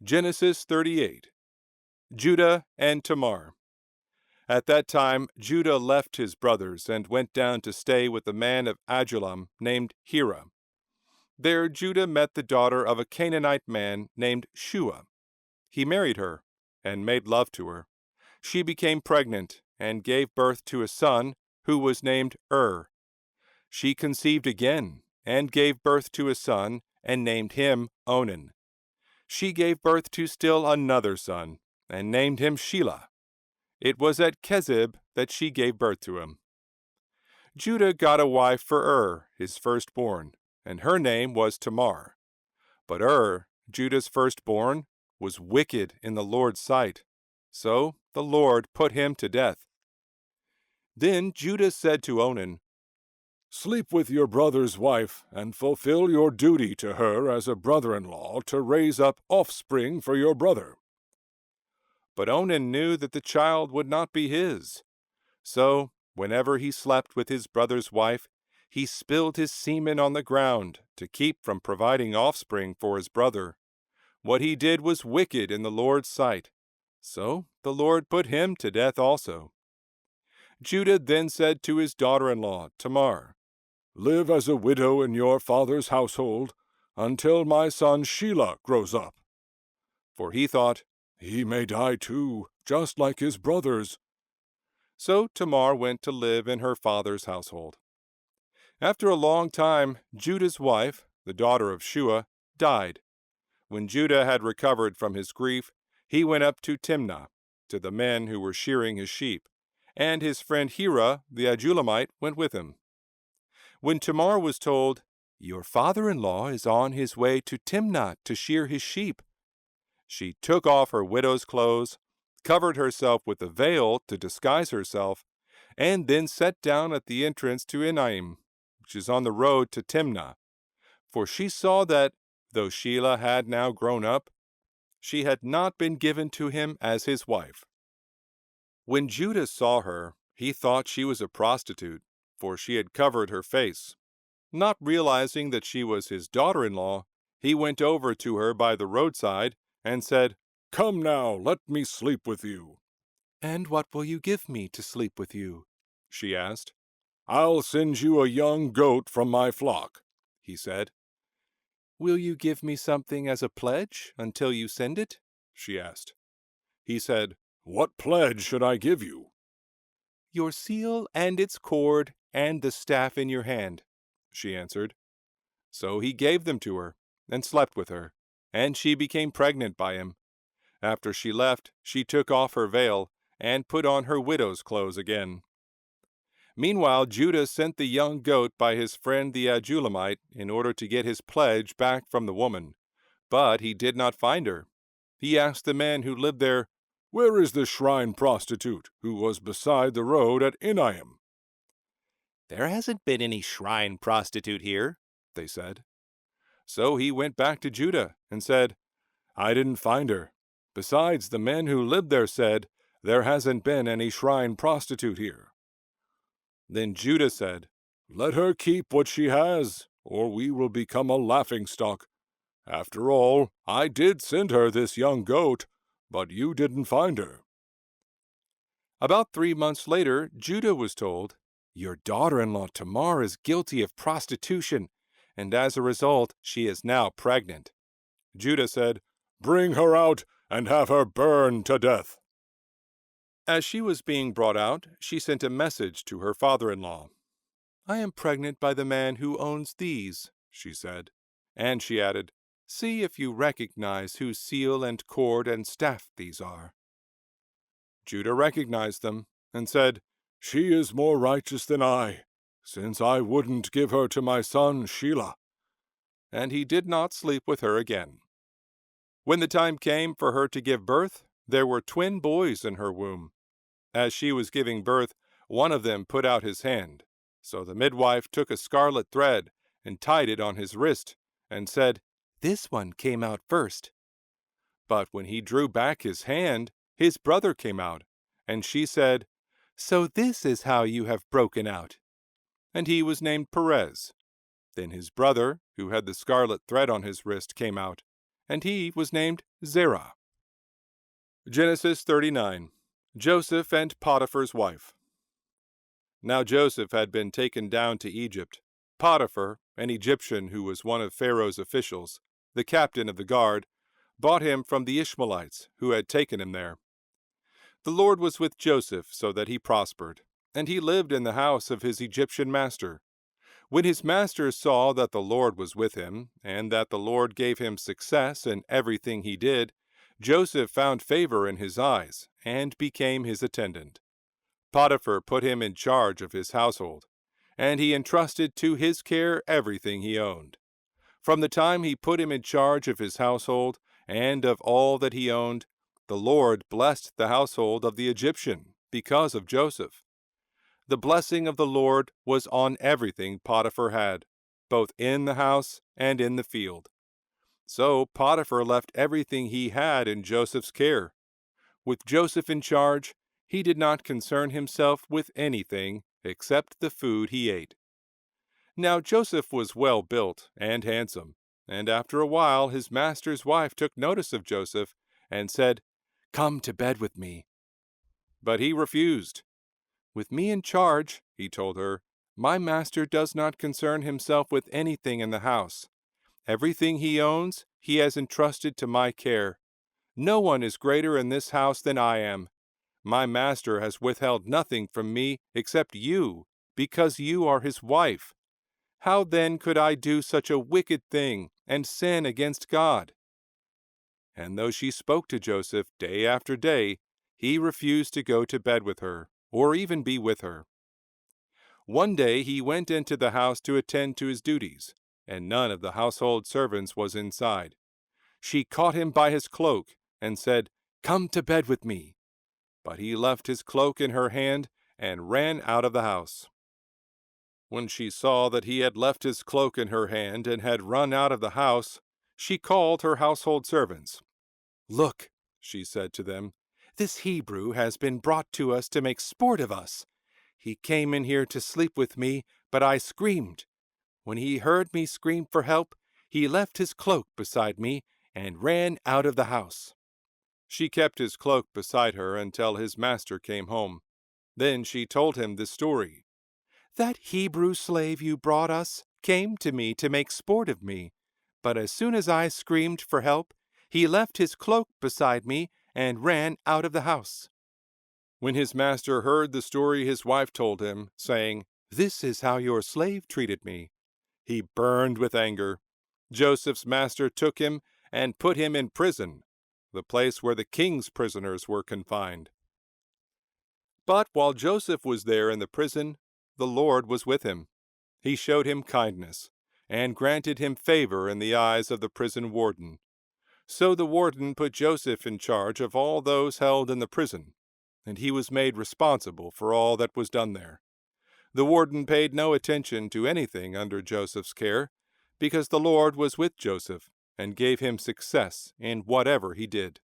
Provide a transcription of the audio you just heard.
Genesis 38. Judah and Tamar. At that time Judah left his brothers and went down to stay with a man of Adullam named Hira. There Judah met the daughter of a Canaanite man named Shua. He married her and made love to her. She became pregnant and gave birth to a son who was named She conceived again and gave birth to a son and named him Onan. She gave birth to still another son and named him Shelah. It was at Kezib that she gave birth to him. Judah got a wife for his firstborn, and her name was Tamar. But Judah's firstborn, was wicked in the Lord's sight, so the Lord put him to death. Then Judah said to Onan, "Sleep with your brother's wife, and fulfill your duty to her as a brother-in-law to raise up offspring for your brother." But Onan knew that the child would not be his. So, whenever he slept with his brother's wife, he spilled his semen on the ground to keep from providing offspring for his brother. What he did was wicked in the Lord's sight. So the Lord put him to death also. Judah then said to his daughter-in-law, Tamar, "Live as a widow in your father's household until my son Shelah grows up." For he thought, "He may die too, just like his brothers." So Tamar went to live in her father's household. After a long time, Judah's wife, the daughter of Shua, died. When Judah had recovered from his grief, he went up to Timnah, to the men who were shearing his sheep, and his friend Hira the Adullamite went with him. When Tamar was told, "Your father-in-law is on his way to Timnah to shear his sheep," she took off her widow's clothes, covered herself with a veil to disguise herself, and then sat down at the entrance to Enaim, which is on the road to Timnah. For she saw that, though Shelah had now grown up, she had not been given to him as his wife. When Judah saw her, he thought she was a prostitute, for she had covered her face. Not realizing that she was his daughter-in-law, he went over to her by the roadside and said, "Come now, let me sleep with you." "And what will you give me to sleep with you?" she asked. "I'll send you a young goat from my flock," he said. "Will you give me something as a pledge until you send it?" she asked. He said, "What pledge should I give you?" "Your seal and its cord and the staff in your hand," she answered. So he gave them to her and slept with her, and she became pregnant by him. After she left, she took off her veil and put on her widow's clothes again. Meanwhile, Judah sent the young goat by his friend the Adullamite in order to get his pledge back from the woman. But he did not find her. He asked the man who lived there, "Where is the shrine prostitute who was beside the road at Enaim?" "There hasn't been any shrine prostitute here," they said. So he went back to Judah and said, "I didn't find her. Besides, the men who lived there said, 'There hasn't been any shrine prostitute here.'" Then Judah said, "Let her keep what she has, or we will become a laughingstock. After all, I did send her this young goat, but you didn't find her." About 3 months later, Judah was told, "Your daughter-in-law Tamar is guilty of prostitution, and as a result, she is now pregnant." Judah said, "Bring her out and have her burned to death." As she was being brought out, she sent a message to her father-in-law. "I am pregnant by the man who owns these," she said. And she added, "See if you recognize whose seal and cord and staff these are." Judah recognized them and said, "She is more righteous than I, since I wouldn't give her to my son Shelah." And he did not sleep with her again. When the time came for her to give birth, there were twin boys in her womb. As she was giving birth, one of them put out his hand. So the midwife took a scarlet thread and tied it on his wrist, and said, "This one came out first." But when he drew back his hand, his brother came out, and she said, "So this is how you have broken out." And he was named Perez. Then his brother, who had the scarlet thread on his wrist, came out, and he was named Zerah. Genesis 39. Joseph and Potiphar's wife. Now Joseph had been taken down to Egypt. Potiphar, an Egyptian who was one of Pharaoh's officials, the captain of the guard, bought him from the Ishmaelites who had taken him there. The Lord was with Joseph so that he prospered, and he lived in the house of his Egyptian master. When his master saw that the Lord was with him, and that the Lord gave him success in everything he did, Joseph found favor in his eyes, and became his attendant. Potiphar put him in charge of his household, and he entrusted to his care everything he owned. From the time he put him in charge of his household, and of all that he owned, the Lord blessed the household of the Egyptian because of Joseph. The blessing of the Lord was on everything Potiphar had, both in the house and in the field. So Potiphar left everything he had in Joseph's care. With Joseph in charge, he did not concern himself with anything except the food he ate. Now Joseph was well built and handsome, and after a while his master's wife took notice of Joseph and said, "Come to bed with me." But he refused. "With me in charge," he told her, "my master does not concern himself with anything in the house. Everything he owns, he has entrusted to my care. No one is greater in this house than I am. My master has withheld nothing from me except you, because you are his wife. How then could I do such a wicked thing and sin against God?" And though she spoke to Joseph day after day, he refused to go to bed with her, or even be with her. One day he went into the house to attend to his duties, and none of the household servants was inside. She caught him by his cloak and said, "Come to bed with me." But he left his cloak in her hand and ran out of the house. When she saw that he had left his cloak in her hand and had run out of the house, she called her household servants. "Look," she said to them, "this Hebrew has been brought to us to make sport of us. He came in here to sleep with me, but I screamed. When he heard me scream for help, he left his cloak beside me and ran out of the house." She kept his cloak beside her until his master came home. Then she told him this story. "That Hebrew slave you brought us came to me to make sport of me, but as soon as I screamed for help, he left his cloak beside me and ran out of the house." When his master heard the story his wife told him, saying, "This is how your slave treated me," he burned with anger. Joseph's master took him and put him in prison, the place where the king's prisoners were confined. But while Joseph was there in the prison, the Lord was with him. He showed him kindness, and granted him favor in the eyes of the prison warden. So the warden put Joseph in charge of all those held in the prison, and he was made responsible for all that was done there. The warden paid no attention to anything under Joseph's care, because the Lord was with Joseph and gave him success in whatever he did.